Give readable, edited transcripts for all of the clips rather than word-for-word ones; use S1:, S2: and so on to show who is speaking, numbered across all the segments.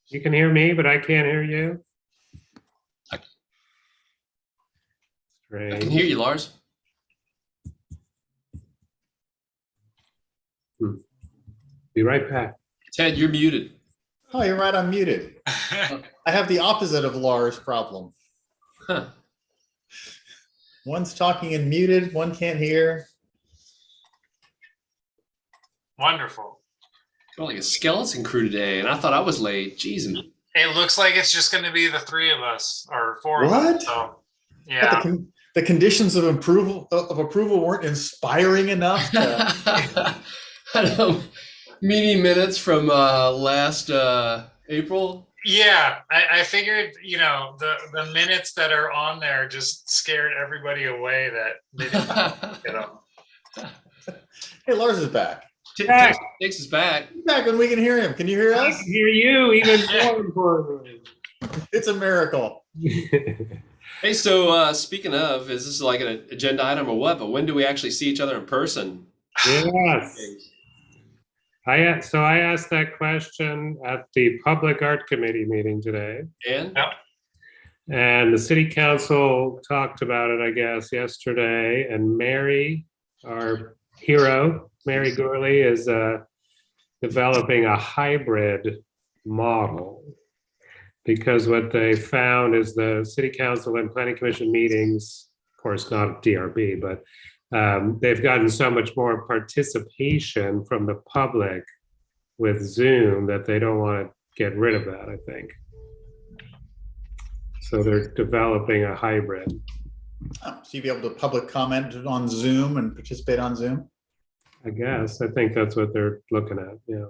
S1: You can hear me, but I can't hear you.
S2: I can hear you, Lars.
S1: Be right back.
S2: Ted, you're muted.
S3: Oh, you're right. I'm muted. I have the opposite of Lars' problem.
S2: Huh.
S3: One's talking and muted. One can't hear.
S4: Wonderful.
S2: Got like a skeleton crew today, and I thought I was late. Jeez.
S4: It looks like it's just going to be the three of us or four of us. So, yeah.
S3: But the conditions of approval weren't inspiring enough.
S2: I know. Meeting minutes from last April.
S4: Yeah, I figured, the minutes that are on there just scared everybody away that they didn't get them.
S3: Hey, Lars is back.
S2: Takes us back.
S3: He's back when we can hear him. Can you hear
S1: I
S3: us?
S1: can hear you even more importantly.
S3: It's a miracle.
S2: Hey, so speaking of, is this like an agenda item or what? But when do we actually see each other in person?
S1: Yes. I asked that question at the Public Art Committee meeting today.
S2: And?
S4: Yep.
S1: And the city council talked about it, I guess, yesterday. And Mary, our hero, Mary Gourley, is developing a hybrid model. Because what they found is the city council and planning commission meetings, of course, not DRB, but they've gotten so much more participation from the public with Zoom that they don't want to get rid of that, I think. So they're developing a hybrid.
S3: So you'll be able to public comment on Zoom and participate on Zoom?
S1: I guess. I think that's what they're looking at. Yeah.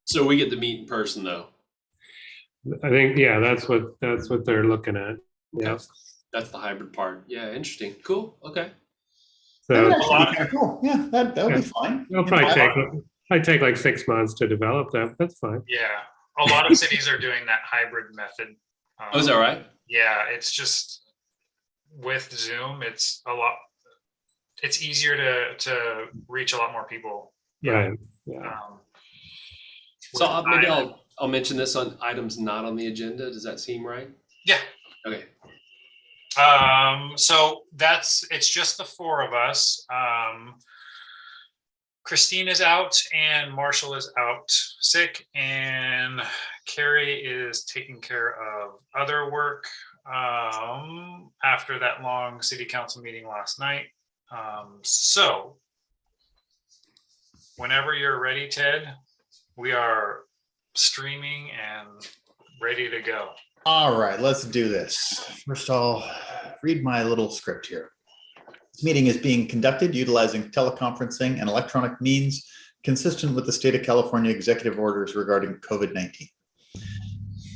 S2: So we get to meet in person, though.
S1: I think, yeah, that's what they're looking at. Yeah.
S2: That's the hybrid part. Yeah, interesting. Cool. Okay.
S3: That would
S1: So
S3: actually be kind of cool. Yeah, that would be fine.
S1: it'll probably take like 6 months to develop that. That's fine.
S4: Yeah. A lot of cities are doing that hybrid method.
S2: Oh, is that right?
S4: Yeah, it's just with Zoom, it's easier to reach a lot more people.
S1: Right. Yeah.
S2: So maybe I'll mention this on items not on the agenda. Does that seem right?
S4: Yeah.
S2: Okay.
S4: So it's just the four of us. Christine is out and Marshall is out sick and Carrie is taking care of other work after that long city council meeting last night. So whenever you're ready, Ted, we are streaming and ready to go.
S3: All right, let's do this. First, I'll read my little script here. This meeting is being conducted utilizing teleconferencing and electronic means consistent with the state of California executive orders regarding COVID-19.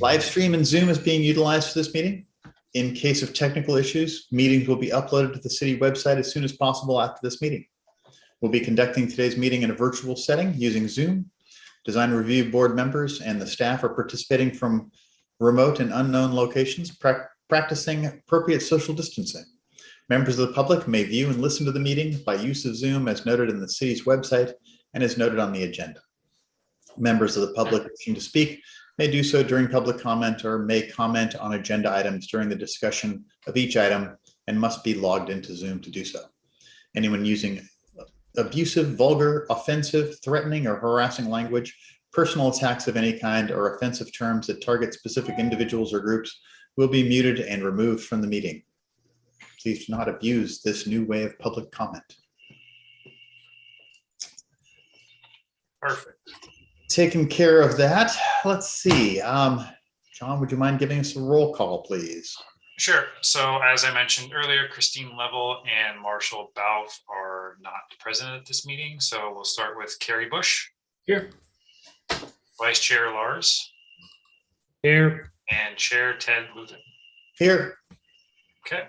S3: Live stream and Zoom is being utilized for this meeting. In case of technical issues, meetings will be uploaded to the city website as soon as possible after this meeting. We'll be conducting today's meeting in a virtual setting using Zoom. Design review board members and the staff are participating from remote and unknown locations, practicing appropriate social distancing. Members of the public may view and listen to the meeting by use of Zoom as noted in the city's website and as noted on the agenda. Members of the public wishing to speak may do so during public comment or may comment on agenda items during the discussion of each item and must be logged into Zoom to do so. Anyone using abusive, vulgar, offensive, threatening, or harassing language, personal attacks of any kind, or offensive terms that target specific individuals or groups will be muted and removed from the meeting. Please do not abuse this new way of public comment.
S4: Perfect.
S3: Taking care of that, let's see. John, would you mind giving us a roll call, please?
S4: Sure. So as I mentioned earlier, Christine Level and Marshall Balf are not present at this meeting. So we'll start with Carrie Bush.
S2: Here.
S4: Vice Chair Lars.
S1: Here.
S4: And Chair Ted Luton.
S3: Here.
S4: Okay.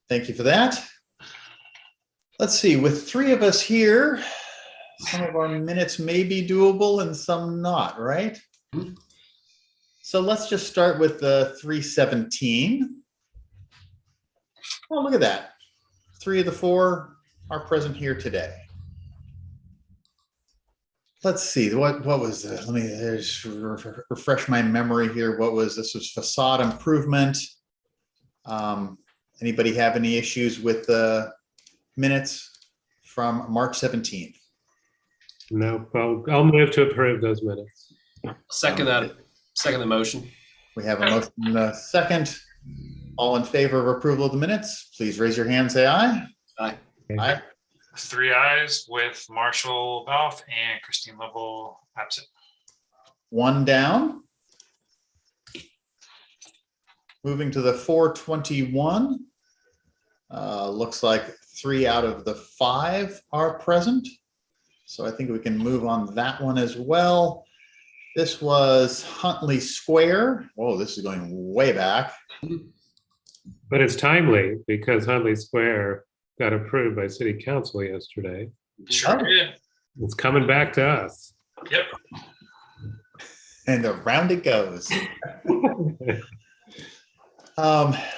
S3: Thank you for that. Let's see, with three of us here, some of our minutes may be doable and some not, right? So let's just start with the 317. Oh, look at that. 3 of the 4 are present here today. Let's see, what was this? Let me just refresh my memory here. What was this? Was facade improvement. Anybody have any issues with the minutes from March 17th?
S1: No, I'll move to approve those minutes.
S2: Second the motion.
S3: We have a motion and a second. All in favor of approval of the minutes, please raise your hand, say aye.
S2: Aye.
S3: Aye.
S4: 3 ayes with Marshall Balfe and Christine Lovell absent.
S3: 1 down. Moving to the 421. Looks like 3 out of the 5 are present. So I think we can move on that one as well. This was Huntley Square. Whoa, this is going way back.
S1: But it's timely because Huntley Square got approved by City Council yesterday.
S4: Sure
S3: Oh.
S4: did.
S1: It's coming back to us.
S4: Yep.
S3: And around it goes.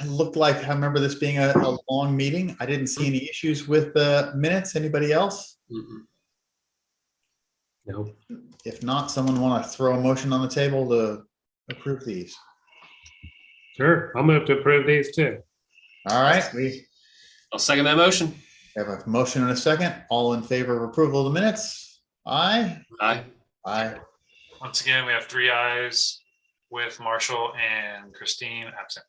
S3: Looked like, I remember this being a long meeting. I didn't see any issues with the minutes. Anybody else?
S1: No.
S3: If not, someone want to throw a motion on the table to approve these?
S1: Sure, I'll move to approve these too.
S3: All right, we
S2: I'll second that motion.
S3: have a motion and a second. All in favor of approval of the minutes? Aye.
S2: Aye.
S3: Aye.
S4: Once again, we have 3 ayes with Marshall and Christine absent.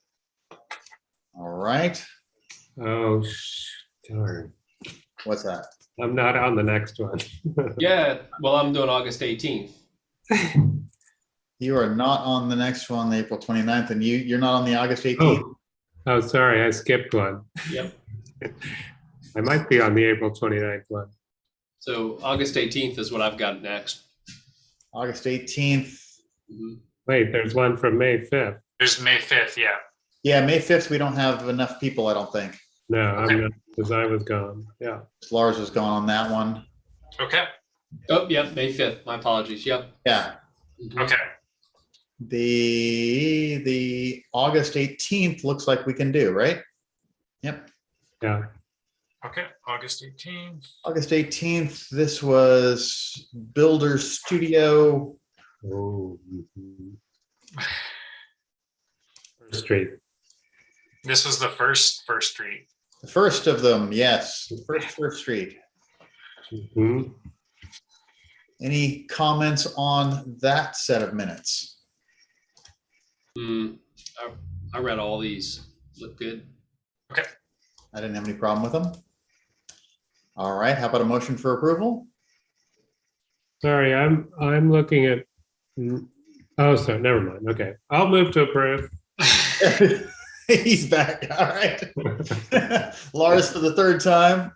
S3: All right.
S1: Oh, darn.
S3: What's that?
S1: I'm not on the next one.
S2: Yeah, well, I'm doing August 18th.
S3: You are not on the next one, April 29th, and you're not on the August 18th.
S1: Oh, sorry, I skipped one.
S2: Yep.
S1: I might be on the April 29th one.
S2: So August 18th is what I've got next.
S3: August 18th.
S1: Wait, there's one from May 5th.
S4: There's May 5th, yeah.
S3: Yeah, May 5th, we don't have enough people, I don't think.
S1: No,
S4: Okay.
S1: I'm not, because I was gone. Yeah.
S3: Lars was gone on that one.
S4: Okay.
S2: Oh, yep, May 5th. My apologies. Yep.
S3: Yeah.
S4: Okay.
S3: The August 18th looks like we can do, right? Yep.
S1: Yeah.
S4: Okay. August 18th.
S3: August 18th, this was Builder Studio.
S1: Oh. Mhm. First Street.
S4: This was the first street.
S3: The first of them, yes. First Street.
S1: Mhm.
S3: Any comments on that set of minutes?
S2: I read all these. Look good.
S3: I didn't have any problem with them. All right, how about a motion for approval?
S1: Sorry, I'm looking at. Oh, sorry, never mind. Okay, I'll move to approve.
S3: He's back, all right. Lars for the 3rd time.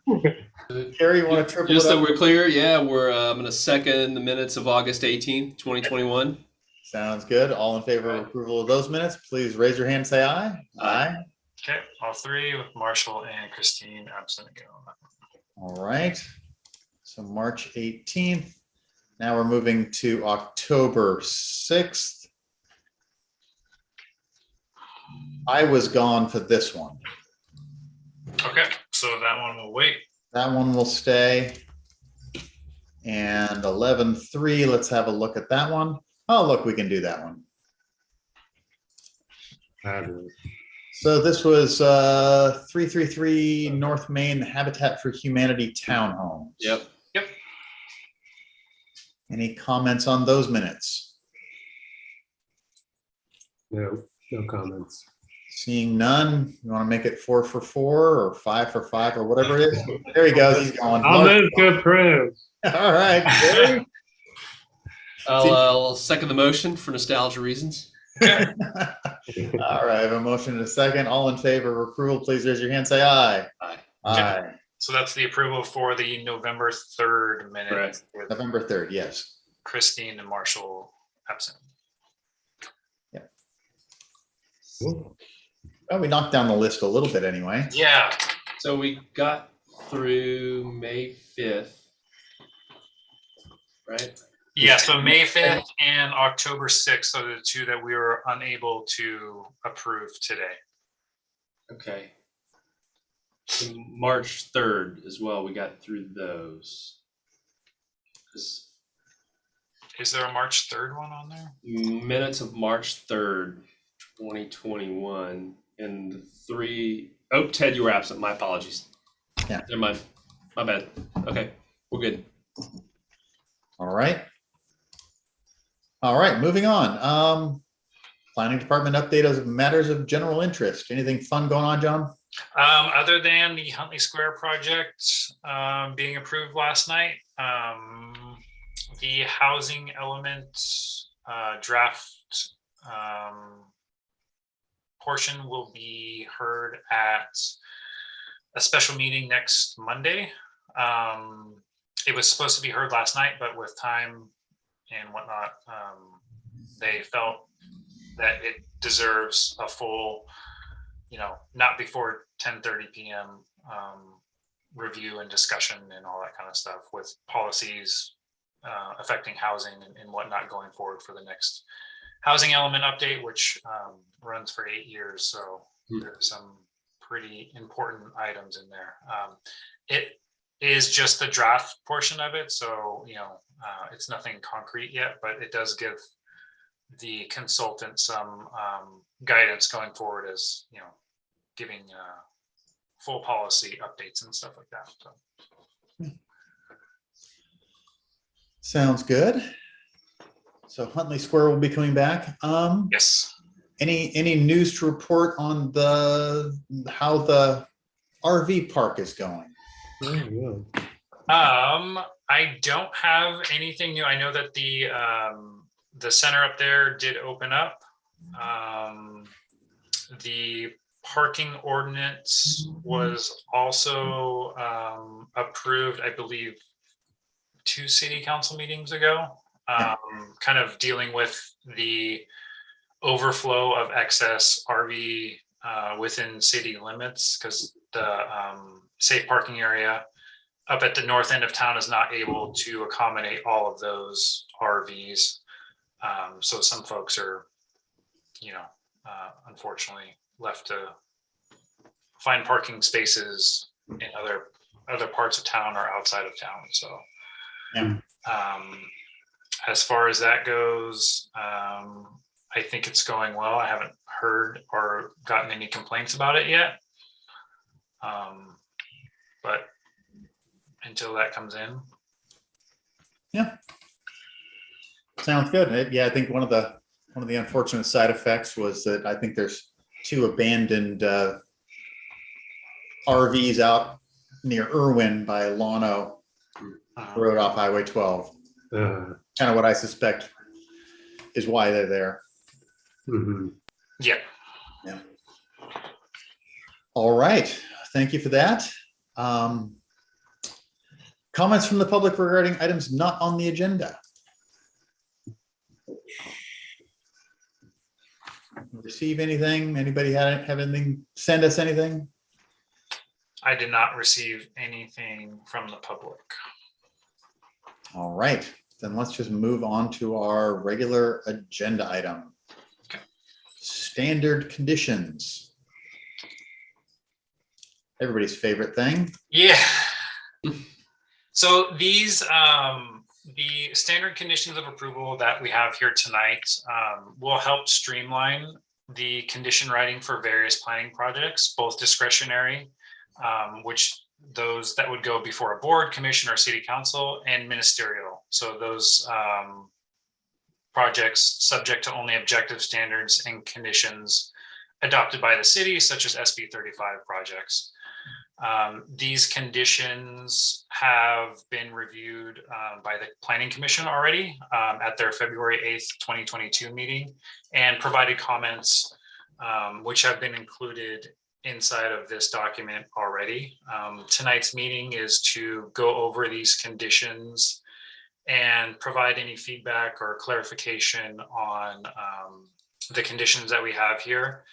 S3: Gary, you want to triple
S2: Just
S3: it
S2: that
S3: up?
S2: we're clear, yeah, I'm going to second the minutes of August 18th, 2021.
S3: Sounds good. All in favor of approval of those minutes, please raise your hand, say aye. Aye.
S4: Okay. All 3 with Marshall and Christine absent again on that one.
S3: All right. So March 18th. Now we're moving to October 6th. I was gone for this one.
S4: Okay. So that one will wait.
S3: That one will stay. And 11-3, let's have a look at that one. Oh, look, we can do that one.
S1: Fabulous.
S3: So this was 333 North Main Habitat for Humanity Townhomes.
S2: Yep.
S3: Any comments on those minutes?
S1: No comments.
S3: Seeing none, you want to make it 4 for 4 or 5 for 5 or whatever it is? There he goes, he's going.
S1: I'll move to approve.
S3: All right, Gary.
S2: I'll second the motion for nostalgia reasons.
S3: All right, I have a motion and a second. All in favor of approval, please raise your hand, say aye.
S2: Aye.
S3: Aye.
S4: So that's the approval for the November 3rd minute
S2: Correct.
S4: with
S3: November 3rd, yes.
S4: Christine and Marshall absent.
S1: Cool.
S3: Well, we knocked down the list a little bit anyway.
S4: Yeah.
S2: So we got through May 5th, right?
S4: Yeah. So May 5th and October 6th are the 2 that we were unable to approve today.
S2: Okay. March 3rd as well. We got through those.
S4: Is there a March 3rd one on there?
S2: Minutes of March 3rd, 2021, and oh, Ted, you were absent. My apologies.
S3: Yeah.
S2: Never mind. My bad. Okay, we're good.
S3: All right. All right, moving on. Planning Department update of matters of general interest. Anything fun going on, John?
S4: Other than the Huntley Square project being approved last night, the housing element draft portion will be heard at a special meeting next Monday. It was supposed to be heard last night, but with time and whatnot, they felt that it deserves a full, not before 10:30 p.m. Review and discussion and all that kind of stuff with policies affecting housing and whatnot going forward for the next housing element update, which runs for 8 years. So there's some pretty important items in there. It is just the draft portion of it. So, it's nothing concrete yet, but it does give the consultant some guidance going forward as, giving full policy updates and stuff like that. So.
S3: Sounds good. So Huntley Square will be coming back.
S4: Yes.
S3: Any news to report on how the RV park is going?
S4: I don't have anything new. I know that the center up there did open up. The parking ordinance was also approved, I believe, 2 city council meetings ago, kind of dealing with the overflow of excess RV within city limits, because the safe parking area up at the north end of town is not able to accommodate all of those RVs. So some folks are, unfortunately left to find parking spaces in other parts of town or outside of town. So as far as that goes, I think it's going well. I haven't heard or gotten any complaints about it yet. But until that comes in.
S3: Yeah. Sounds good. Yeah, I think one of the unfortunate side effects was that I think there's 2 abandoned RVs out near Irwin by Lano Road off Highway 12. Kind of what I suspect is why they're there.
S4: Yeah.
S3: All right. Thank you for that. Comments from the public regarding items not on the agenda. Receive anything? Anybody have anything? Send us anything?
S4: I did not receive anything from the public.
S3: All right, then let's just move on to our regular agenda item.
S4: Okay.
S3: Standard conditions. Everybody's favorite thing.
S4: Yeah. So these, the standard conditions of approval that we have here tonight will help streamline the condition writing for various planning projects, both discretionary, which those that would go before a board, commission, or city council, and ministerial. So those projects subject to only objective standards and conditions adopted by the city, such as SB 35 projects. These conditions have been reviewed by the Planning Commission already at their February 8th, 2022 meeting, and provided comments, which have been included inside of this document already. Tonight's meeting is to go over these conditions and provide any feedback or clarification on the conditions that we have here.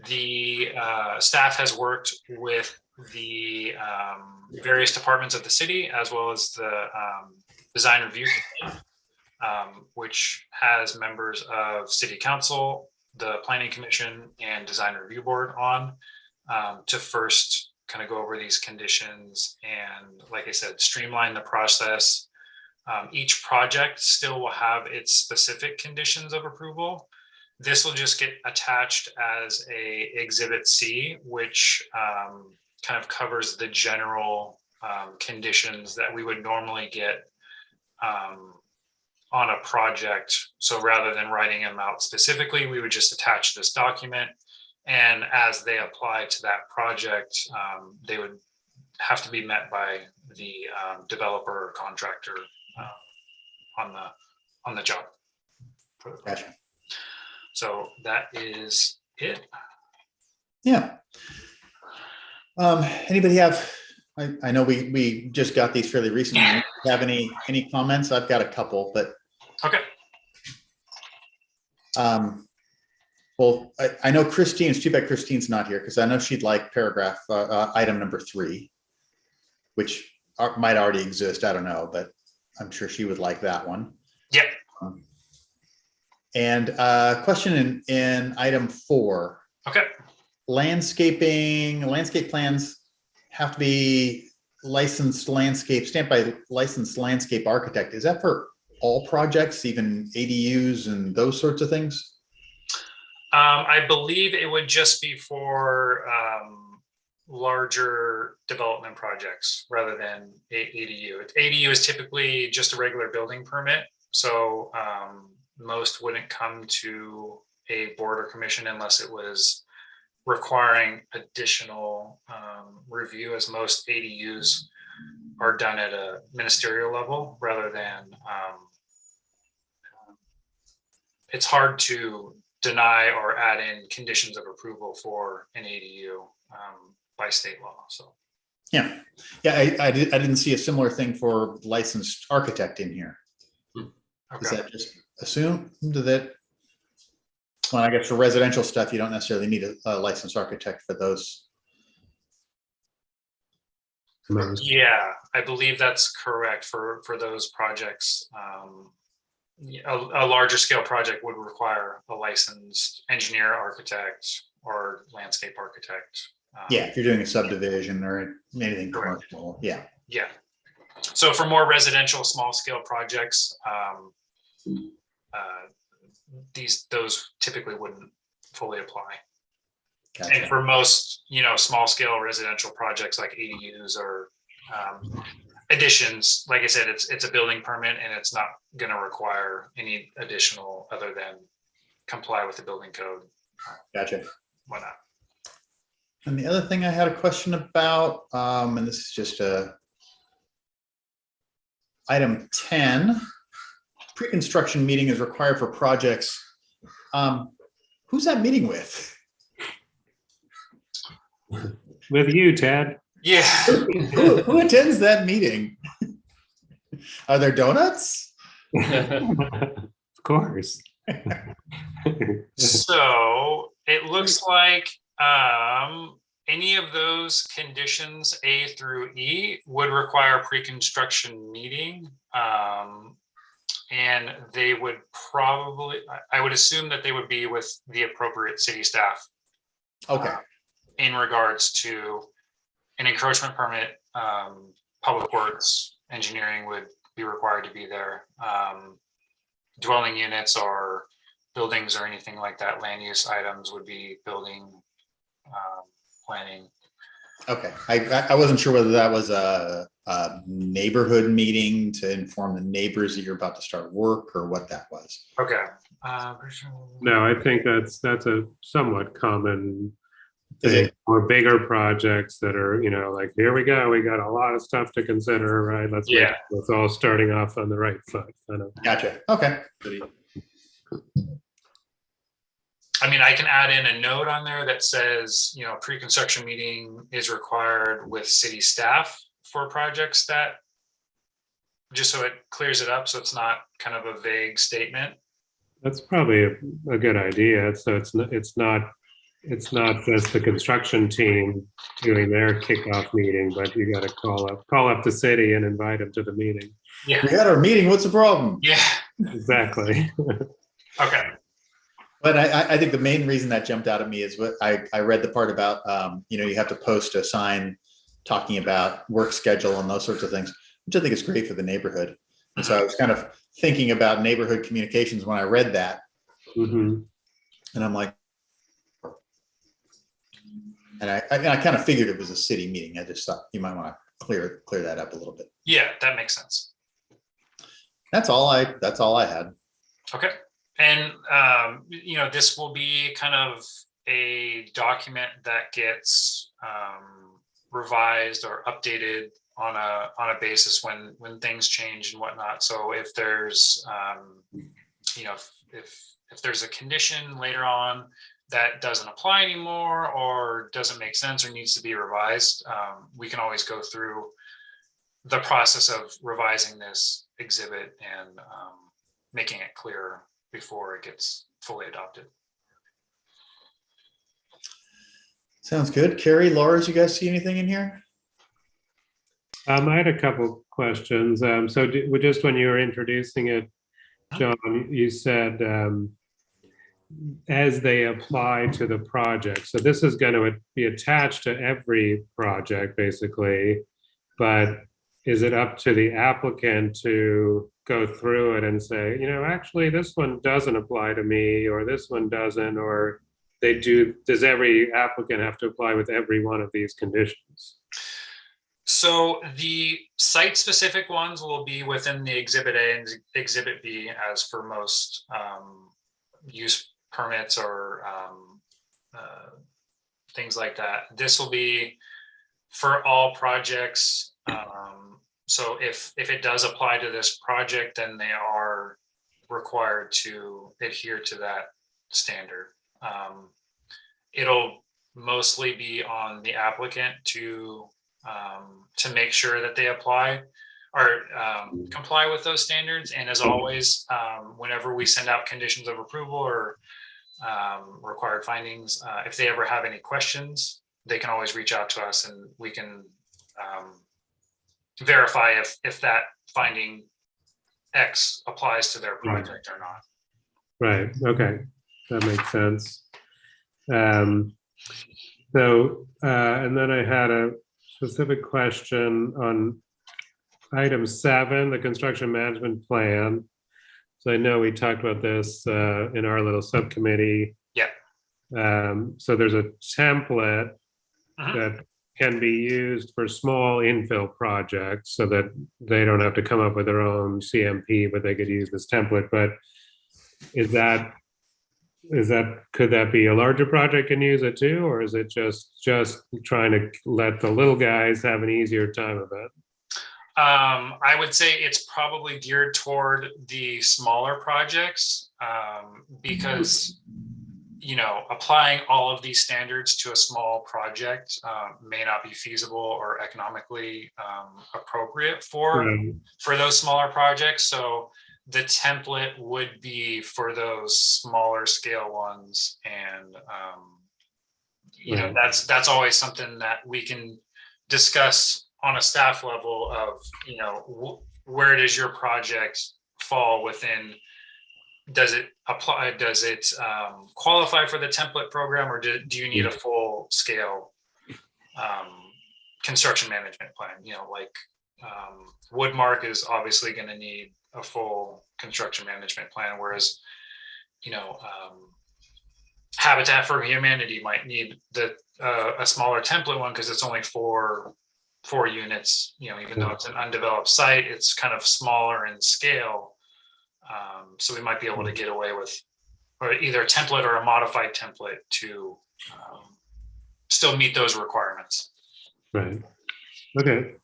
S4: The staff has worked with the various departments of the city, as well as the design review committee, which has members of city council, the planning commission, and design review board on, to first kind of go over these conditions and, like I said, streamline the process. Each project still will have its specific conditions of approval. This will just get attached as a Exhibit C, which kind of covers the general conditions that we would normally get on a project. So rather than writing them out specifically, we would just attach this document. And as they apply to that project, they would have to be met by the developer or contractor on the job.
S3: Gotcha.
S4: So that is it.
S3: Yeah. Anybody have, I know we just got these fairly recently. Have any comments? I've got a couple, but.
S4: Okay.
S3: Well, I know Christine, it's too bad Christine's not here because I know she'd like paragraph item number 3, which might already exist. I don't know, but I'm sure she would like that one.
S4: Yep.
S3: And question in item 4.
S4: Okay.
S3: Landscape plans have to be stamped by licensed landscape architect. Is that for all projects, even ADUs and those sorts of things?
S4: I believe it would just be for larger development projects rather than ADU. ADU is typically just a regular building permit. So most wouldn't come to a board or commission unless it was requiring additional review, as most ADUs are done at a ministerial level rather than it's hard to deny or add in conditions of approval for an ADU by state law. So
S3: yeah, I didn't see a similar thing for licensed architect in here.
S4: okay.
S3: Is that just assumed that? Well, I guess for residential stuff, you don't necessarily need a licensed architect for those.
S4: Yeah, I believe that's correct for those projects. A larger scale project would require a licensed engineer, architect, or landscape architect.
S3: Yeah, if you're doing a subdivision or anything
S4: Correct.
S3: commercial, yeah.
S4: Yeah. So for more residential, small scale projects, those typically wouldn't fully apply.
S3: Gotcha.
S4: And for most, small scale residential projects like ADUs or additions, like I said, it's a building permit and it's not going to require any additional other than comply with the building code.
S3: Gotcha.
S4: Whatnot.
S3: And the other thing I had a question about, and this is just item 10, pre-construction meeting is required for projects. Who's that meeting with?
S1: With you, Ted.
S4: Yeah.
S3: Who attends that meeting? Are there donuts?
S1: Of course.
S4: So it looks like any of those conditions A through E would require a pre-construction meeting. And they would probably, I would assume that they would be with the appropriate city staff.
S3: Okay.
S4: In regards to an encroachment permit, public works, engineering would be required to be there. Dwelling units or buildings or anything like that, land use items would be building planning.
S3: Okay. I wasn't sure whether that was a neighborhood meeting to inform the neighbors that you're about to start work or what that was.
S4: Okay.
S1: No, I think that's a somewhat common
S3: Is
S1: thing
S3: it?
S1: for bigger projects that are, like, here we go, we got a lot of stuff to consider, right? Let's all starting off on the right foot, kind of.
S3: Gotcha. Okay.
S4: I mean, I can add in a note on there that says, pre-construction meeting is required with city staff for projects that, just so it clears it up, so it's not kind of a vague statement.
S1: That's probably a good idea. So it's not just the construction team doing their kickoff meeting, but you got to call up the city and invite them to the meeting.
S4: Yeah.
S3: We had our meeting. What's the problem?
S4: Yeah.
S1: Exactly.
S4: Okay.
S3: But I think the main reason that jumped out at me is what I read the part about, you have to post a sign talking about work schedule and those sorts of things, which I think is great for the neighborhood. And so I was kind of thinking about neighborhood communications when I read that.
S1: Mhm.
S3: And I'm like, and I kind of figured it was a city meeting. I just thought you might want to clear that up a little bit.
S4: Yeah, that makes sense.
S3: That's all I had.
S4: Okay. And, this will be kind of a document that gets revised or updated on a basis when things change and whatnot. So if there's, if there's a condition later on that doesn't apply anymore or doesn't make sense or needs to be revised, we can always go through the process of revising this exhibit and making it clearer before it gets fully adopted.
S3: Sounds good. Carrie, Laura, you guys see anything in here?
S1: I had a couple questions. So just when you were introducing it, John, you said as they apply to the project. So this is going to be attached to every project, basically, but is it up to the applicant to go through it and say, actually, this one doesn't apply to me, or this one doesn't, or they do? Does every applicant have to apply with every one of these conditions?
S4: So the site-specific ones will be within the Exhibit A and Exhibit B, as for most use permits or things like that. This will be for all projects. So if it does apply to this project, then they are required to adhere to that standard. It'll mostly be on the applicant to make sure that they apply or comply with those standards. And as always, whenever we send out conditions of approval or required findings, if they ever have any questions, they can always reach out to us and we can verify if that finding X applies to their project or not.
S1: Right. Okay. That makes sense. And then I had a specific question on item 7, the construction management plan. So I know we talked about this in our little subcommittee.
S4: Yeah.
S1: So there's a template that can be used for small infill projects so that they don't have to come up with their own CMP, but they could use this template. But could that be a larger project and use it too? Or is it just trying to let the little guys have an easier time of it?
S4: I would say it's probably geared toward the smaller projects because applying all of these standards to a small project may not be feasible or economically appropriate for those smaller projects. So the template would be for those smaller scale ones, and that's always something that we can discuss on a staff level of where does your project fall within. Does it apply? Does it qualify for the template program, or do you need a full scale construction management plan? Woodmark is obviously going to need a full construction management plan, whereas Habitat for Humanity might need a smaller template one because it's only four units. Even though it's an undeveloped site, it's kind of smaller in scale. So we might be able to get away with or either a template or a modified template to still meet those requirements.
S1: Right. Okay.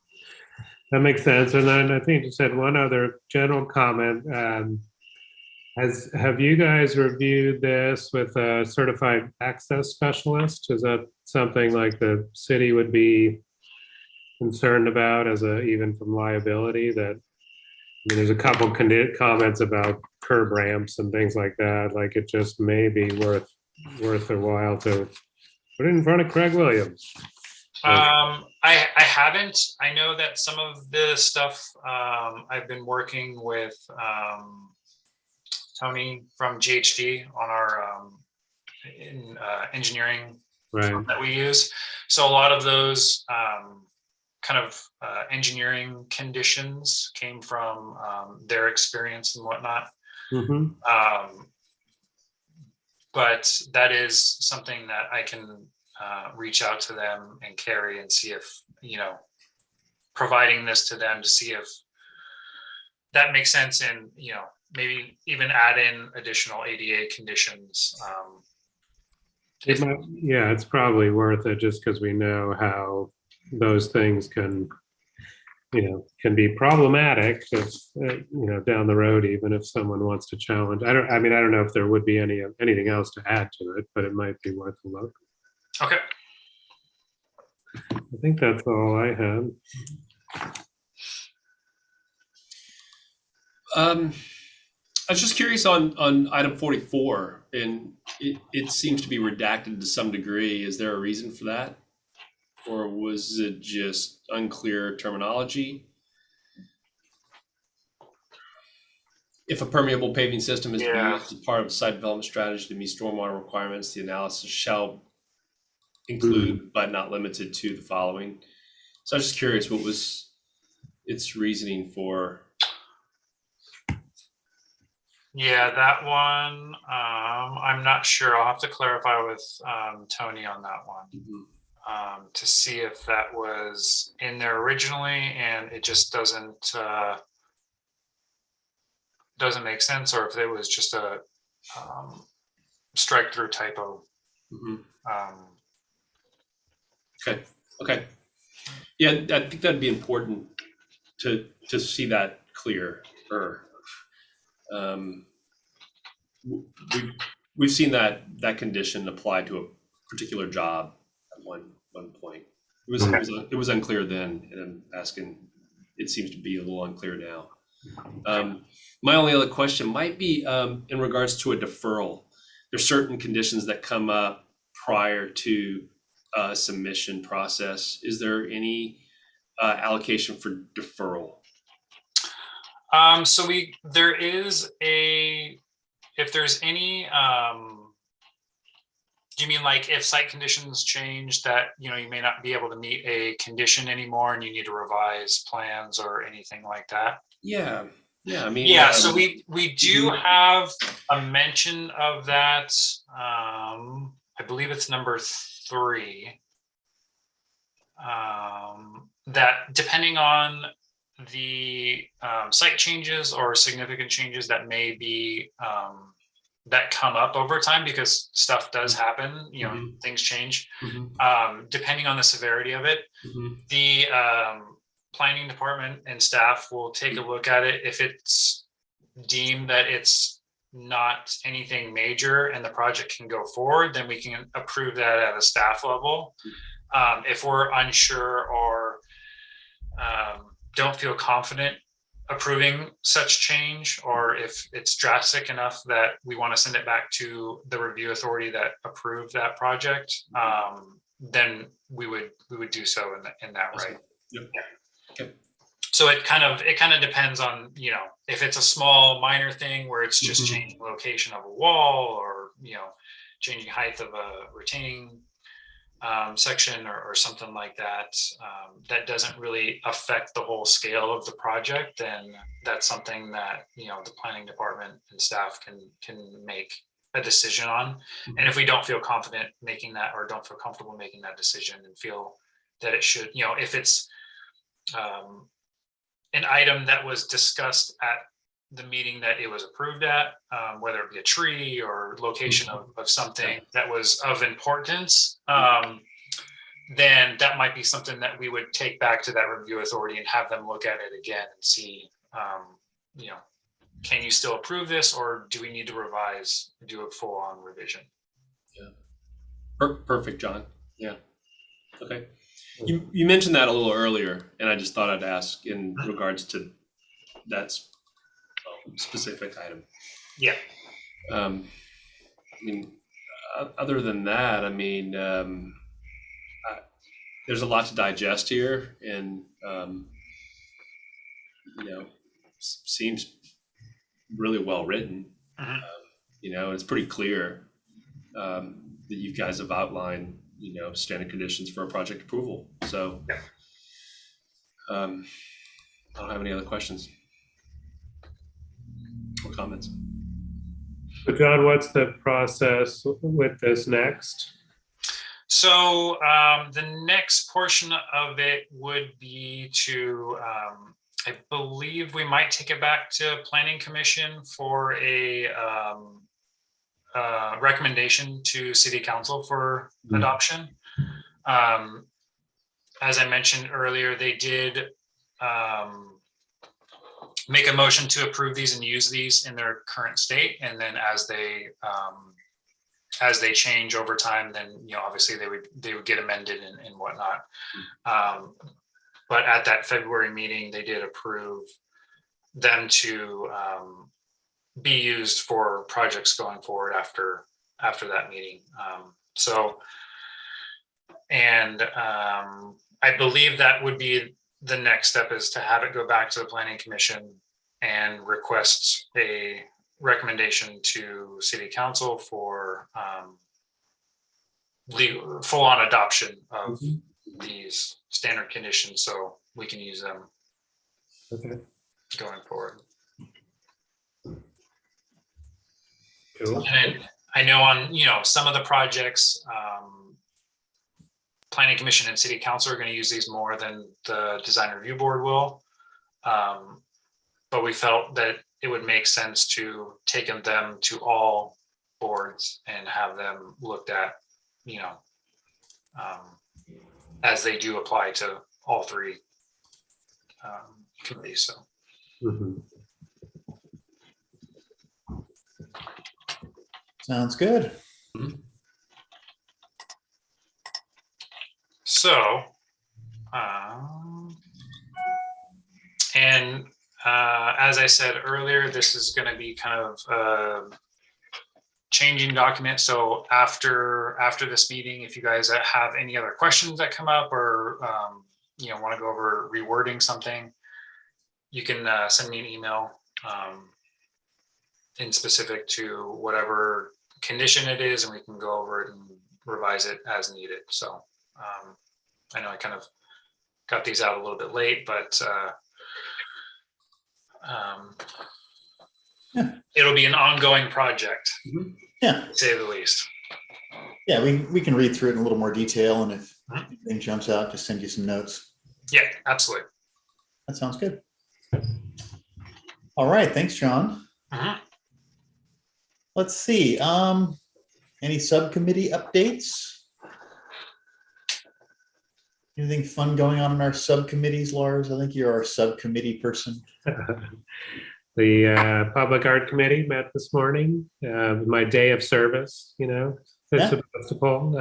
S1: That makes sense. And then I think you said one other general comment. Have you guys reviewed this with a certified access specialist? Is that something like the city would be concerned about even from liability? There's a couple comments about curb ramps and things like that. Like it just may be worth a while to put it in front of Craig Williams.
S4: I haven't. I know that some of the stuff I've been working with Tony from GHD on our engineering
S1: Right.
S4: that we use. So a lot of those engineering conditions came from their experience and whatnot.
S1: Mm-hmm.
S4: But that is something that I can reach out to them and carry and see if, providing this to them to see if that makes sense, and, maybe even add in additional ADA conditions.
S1: It's probably worth it just because we know how those things can be problematic if, down the road, even if someone wants to challenge. I don't know if there would be anything else to add to it, but it might be worth a look.
S4: Okay.
S1: I think that's all I had.
S2: I was just curious on item 44, and it seems to be redacted to some degree. Is there a reason for that? Or was it just unclear terminology? If a permeable paving system is to be used as part of a site development strategy to meet stormwater requirements, the analysis shall include, but not limited to, the following. So I was just curious, what was its reasoning for?
S4: Yeah, that one, I'm not sure. I'll have to clarify with Tony on that one.
S2: Mm-hmm.
S4: To see if that was in there originally and it just doesn't make sense, or if it was just a strike through typo.
S2: Mm-hmm. Okay. Yeah, I think that'd be important to see that clear. We've seen that condition applied to a particular job at one point. It was unclear then, and I'm asking. It seems to be a little unclear now. My only other question might be in regards to a deferral. There's certain conditions that come up prior to submission process. Is there any allocation for deferral?
S4: So there is if there's any, do you mean like if site conditions change that, you may not be able to meet a condition anymore and you need to revise plans or anything like that?
S2: Yeah.
S4: So we do have a mention of that. I believe it's number 3. That depending on the site changes or significant changes that may be that come up over time, because stuff does happen, things change. Depending on the severity of it, the planning department and staff will take a look at it. If it's deemed that it's not anything major and the project can go forward, then we can approve that at a staff level. If we're unsure or don't feel confident approving such change, or if it's drastic enough that we want to send it back to the review authority that approved that project, then we would do so in that right.
S2: Yep. Okay.
S4: So it kind of depends on, if it's a small minor thing where it's just changing location of a wall, or changing height of a retaining section or something like that, that doesn't really affect the whole scale of the project, then that's something that the planning department and staff can make a decision on. And if we don't feel confident making that, or don't feel comfortable making that decision, and feel that it should, if it's an item that was discussed at the meeting that it was approved at, whether it be a tree or location of something that was of importance, then that might be something that we would take back to that review authority and have them look at it again and see, can you still approve this, or do we need to revise, do a full on revision?
S2: Yeah. Perfect, John. Yeah. Okay. You mentioned that a little earlier, and I just thought I'd ask in regards to that specific item.
S4: Yeah.
S2: Other than that, there's a lot to digest here, and seems really well written.
S4: Mhm.
S2: You know, it's pretty clear that you guys have outlined, you know, standard conditions for a project approval. So
S4: Yeah.
S2: I don't have any other questions or comments.
S1: So John, what's the process with this next?
S4: So the next portion of it would be to, I believe we might take it back to Planning Commission for a recommendation to City Council for
S1: Mhm.
S4: adoption. As I mentioned earlier, they did make a motion to approve these and use these in their current state, and then as they change over time, then obviously they would get amended and whatnot. But at that February meeting, they did approve them to be used for projects going forward after that meeting. I believe that would be the next step, is to have it go back to the Planning Commission and request a recommendation to City Council for full-on adoption of these standard conditions, so we can use them
S1: Okay.
S4: going forward.
S1: Cool.
S4: And I know on some of the projects, Planning Commission and City Council are going to use these more than the Design Review Board will. But we felt that it would make sense to take them to all boards and have them looked at, as they do apply to all three committees. So.
S1: Mhm.
S3: Sounds good.
S4: So, as I said earlier, this is going to be kind of a changing document. So after this meeting, if you guys have any other questions that come up, or want to go over rewording something, you can send me an email in specific to whatever condition it is, and we can go over it and revise it as needed. So I know I kind of got these out a little bit late, but it'll be an ongoing project,
S3: Yeah.
S4: to say the least.
S3: Yeah, we can read through it in a little more detail, and if anything jumps out, just send you some notes.
S4: Yeah, absolutely.
S3: That sounds good. All right, thanks, John. Let's see. Any subcommittee updates? Anything fun going on in our subcommittees, Lars? I think you're our subcommittee person.
S1: The Public Art Committee met this morning, my day of service, Sebastopol.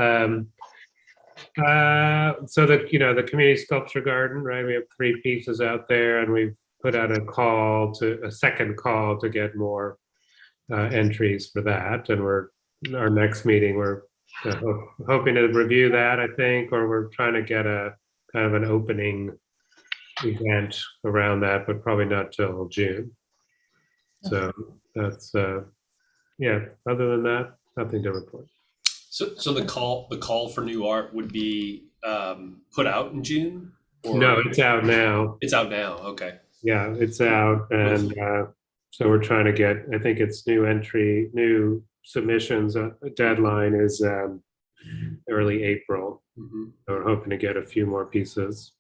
S1: So the community sculpture garden, right? We have 3 pieces out there, and we've put out a second call to get more entries for that. And our next meeting, we're hoping to review that, I think, or we're trying to get a kind of an opening event around that, but probably not till June. So that's other than that, nothing to report.
S2: So the call for new art would be put out in June? Or?
S1: No, it's out now.
S2: It's out now. Okay.
S1: Yeah, it's out, and so we're trying to get. I think it's new submissions. Deadline is early April. So we're hoping to get a few more pieces.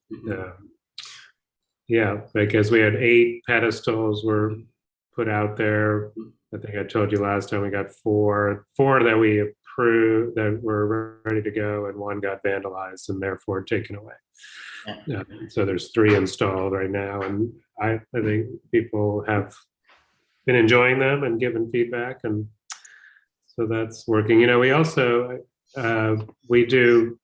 S1: Because we had 8 pedestals were put out there. I think I told you last time we got 4 that we approved that were ready to go, and 1 got vandalized and therefore taken away. So there's 3 installed right now, and I think people have been enjoying them and given feedback, and so that's working. We also we do,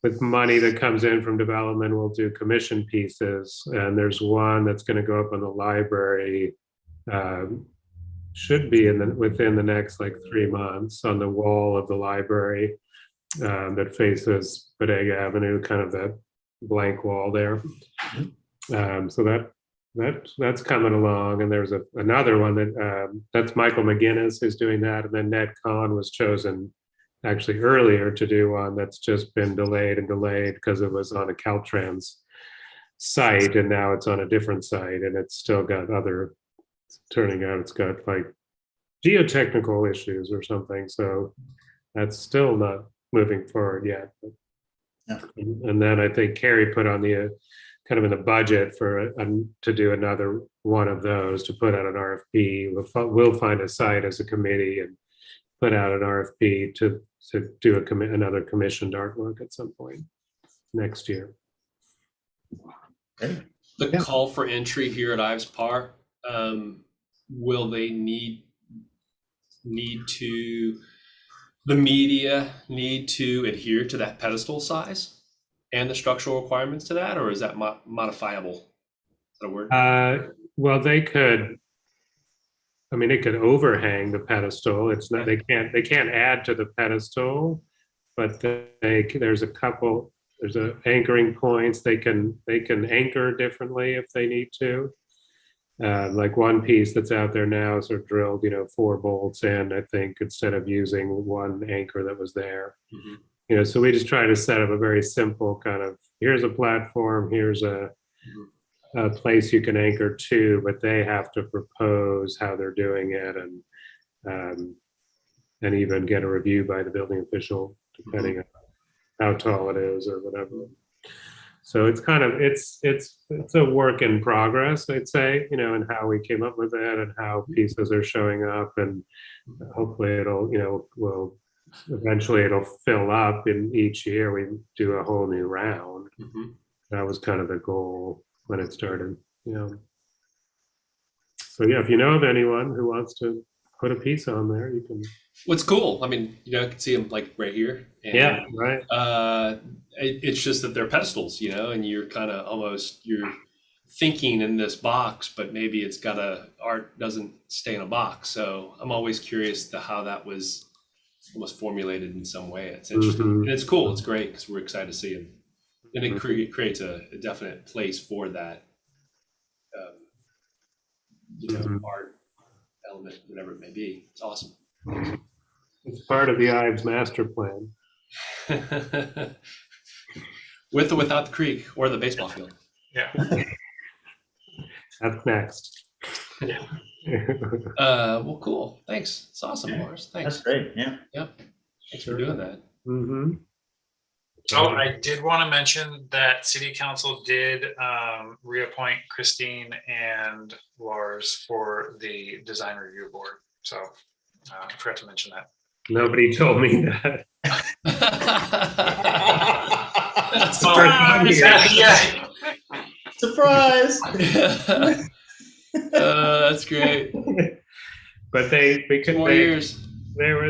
S1: with money that comes in from development, we'll do commission pieces, and there's one that's going to go up on the library. Should be within the next 3 months on the wall of the library that faces Bodega Avenue, kind of that blank wall there. So that's coming along. And there's another one that's Michael McGinnis who's doing that. And then Ned Kahn was chosen actually earlier to do one that's just been delayed because it was on a Caltrans site, and now it's on a different site, and it's still got turning out it's got like geotechnical issues or something. So that's still not moving forward yet.
S3: Yeah.
S1: And then I think Carrie put on the kind of in the budget to do another one of those, to put out an RFP. We'll find a site as a committee and put out an RFP to do another commissioned artwork at some point next year.
S3: Great.
S2: The
S3: Yeah.
S2: call for entry here at Ives Park, will they need to, the media need to adhere to that pedestal size and the structural requirements to that, or is that modifiable? Is that a word?
S1: Well, they could. I mean, it could overhang the pedestal. It's not. They can't add to the pedestal, but there's anchoring points. They can anchor differently if they need to. Like one piece that's out there now is sort of drilled, 4 bolts in, I think, instead of using one anchor that was there.
S2: Mm-hmm.
S1: So we just try to set up a very simple kind of, here's a platform, here's a place you can anchor to, but they have to propose how they're doing it, and even get a review by the building official, depending on how tall it is or whatever. So it's kind of it's a work in progress, I'd say, and how we came up with that and how pieces are showing up, and hopefully will eventually fill up. In each year we do a whole new round.
S2: Mm-hmm.
S1: That was kind of the goal when it started. So yeah, if you know of anyone who wants to put a piece on there, you can.
S2: What's cool, I mean, I can see them like right here. And,
S1: yeah, right.
S2: It's just that they're pedestals, and you're kind of you're thinking in this box, but maybe it's art doesn't stay in a box. So I'm always curious to how that was almost formulated in some way. It's interesting.
S1: Mm-hmm.
S2: And it's cool. It's great because we're excited to see it. And it creates a definite place for that, art element, whatever it may be. It's awesome.
S1: It's part of the Ives master plan.
S2: With or without the creek or the baseball field.
S4: Yeah.
S1: That's next.
S4: Yeah.
S2: Well, cool. Thanks. It's awesome, Morris. Thanks.
S3: That's great. Yeah.
S2: Yep. Thanks for doing that.
S1: Mm-hmm.
S4: Oh, I did want to mention that City Council did reappoint Christine and Lars for the Design Review Board. So I forgot to mention that.
S1: Nobody told me that.
S3: That's
S1: the first time here.
S3: Surprise!
S2: That's great.
S1: But
S2: 4 years.
S1: There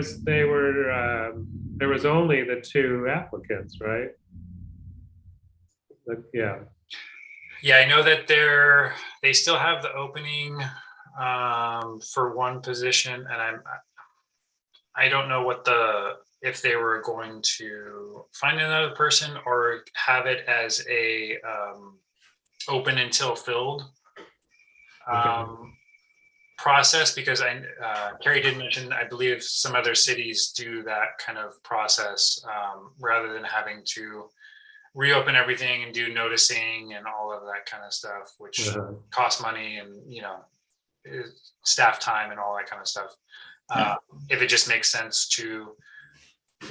S1: was only the 2 applicants, right? But, yeah.
S4: Yeah, I know that they still have the opening for one position, and I don't know if they were going to find another person or have it as a open until filled process, because Carrie did mention, I believe some other cities do that kind of process rather than having to reopen everything and do noticing and all of that kind of stuff, which costs money and staff time and all that kind of stuff. If it just makes sense to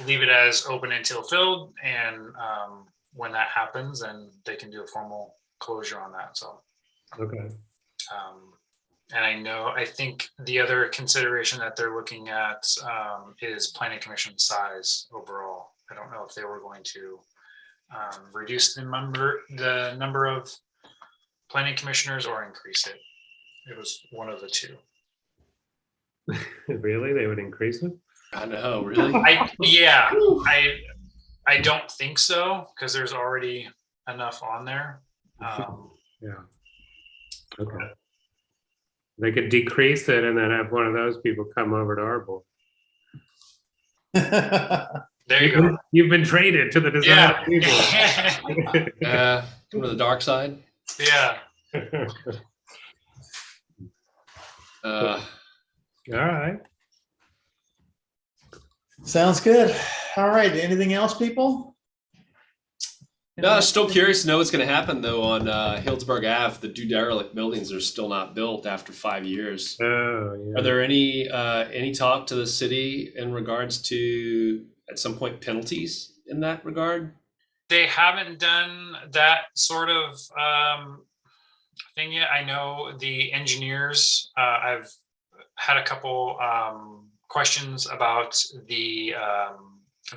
S4: leave it as open until filled, and when that happens, then they can do a formal closure on that. So
S1: Okay.
S4: And I think the other consideration that they're looking at is planning commission size overall. I don't know if they were going to reduce the number of planning commissioners or increase it. It was one of the two.
S1: Really? They would increase it?
S2: I know, really?
S4: I don't think so, because there's already enough on there.
S1: Yeah. Okay. They could decrease it and then have one of those people come over to our board.
S4: There you go.
S1: You've been traded to the design people.
S2: Come to the dark side.
S4: Yeah.
S2: Uh,
S1: All right.
S3: Sounds good. All right. Anything else, people?
S2: no, still curious to know what's going to happen though on Healdsburg Ave. The two derelict buildings are still not built after 5 years.
S1: Oh, yeah.
S2: Are there any talk to the city in regards to at some point penalties in that regard?
S4: They haven't done that sort of thing yet. I know the engineers, I've had a couple questions about they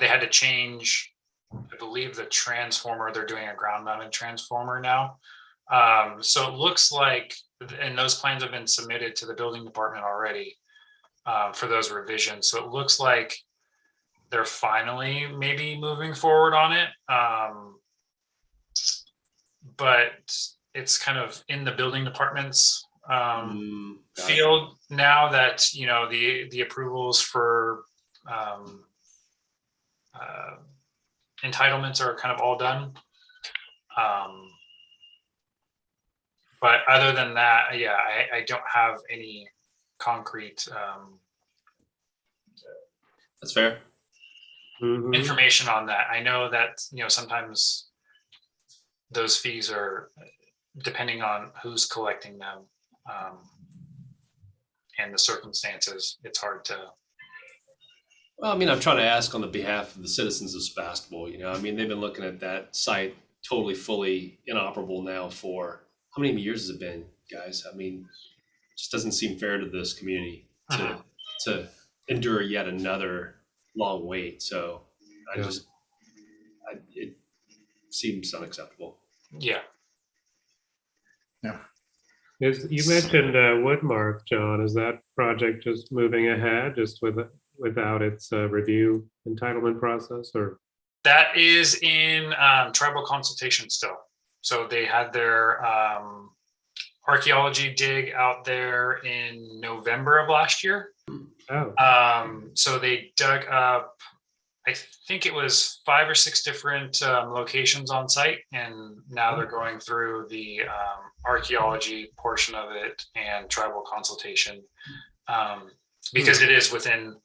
S4: had to change, I believe, the transformer. They're doing a ground mounted transformer now. So it looks like, and those plans have been submitted to the building department already for those revisions. So it looks like they're finally maybe moving forward on it. But it's kind of in the building department's field now that, you know, the approvals for entitlements are kind of all done. But other than that, yeah, I don't have any concrete
S2: That's fair.
S4: information on that. I know that, you know, sometimes those fees are depending on who's collecting them and the circumstances. It's hard to.
S2: Well, I mean, I'm trying to ask on the behalf of the citizens of Sebastopol. You know, I mean, they've been looking at that site totally, fully inoperable now for how many years has it been, guys? I mean, it just doesn't seem fair to this community to endure yet another long wait. So it seems unacceptable.
S4: Yeah.
S1: You mentioned Woodmark, John. Is that project just moving ahead just without its review entitlement process, or?
S4: That is in tribal consultation still. So they had their archaeology dig out there in November of last year.
S1: Oh.
S4: So they dug up, I think it was 5 or 6 different locations on site, and now they're going through the archaeology portion of it and tribal consultation because it is within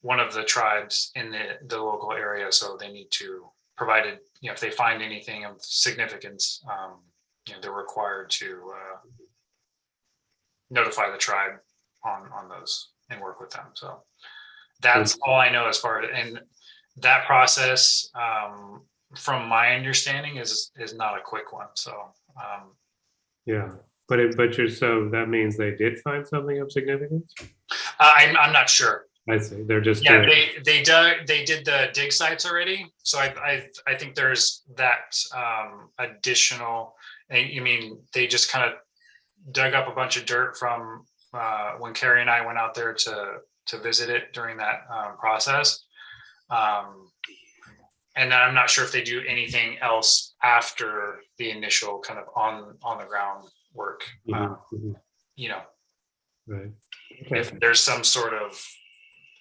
S4: one of the tribes in the local area. So they need to, provided, you know, if they find anything of significance, you know, they're required to notify the tribe on those and work with them. So that's all I know as far as, and that process, from my understanding, is not a quick one. So
S1: Yeah, but so that means they did find something of significance?
S4: I'm not sure.
S1: I see. They're just
S4: Yeah, they did the dig sites already. So I think there's that additional. You mean they just kind of dug up a bunch of dirt from when Carrie and I went out there to visit it during that process. And then I'm not sure if they do anything else after the initial kind of on the ground work. You know,
S1: right.
S4: If there's some sort of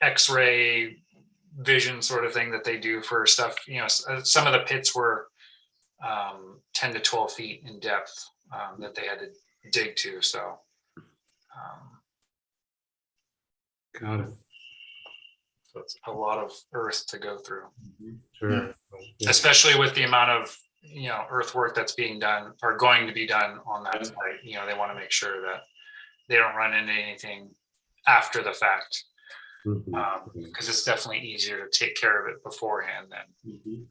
S4: X-ray vision sort of thing that they do for stuff, you know, some of the pits were 10 to 12 feet in depth that they had to dig to. So,
S1: Got it.
S4: so it's a lot of earth to go through.
S1: Sure. Yeah.
S4: Especially with the amount of, you know, earthwork that's being done or going to be done on that site. You know, they want to make sure that they don't run into anything after the fact, because it's definitely easier to take care of it beforehand than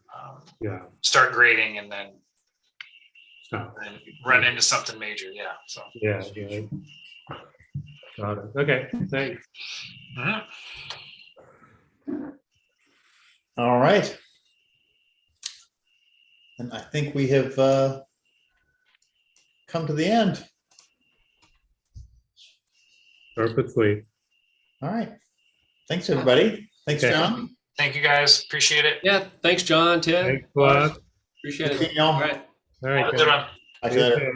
S4: start grading and then run into something major. Yeah. So
S1: Yeah. Got it. Okay. Thanks.
S3: All right. And I think we have come to the end.
S1: Perfectly.
S3: All right. Thanks, everybody. Thanks,
S1: Okay.
S3: John.
S4: thank you guys. Appreciate it.
S2: Yeah, thanks, John, Ted.
S1: Thanks a lot.
S2: Appreciate
S3: Good
S2: it.
S3: seeing y'all.
S2: All right.
S1: All right.
S4: Have a good one.
S3: Talk to you later.
S1: Okay.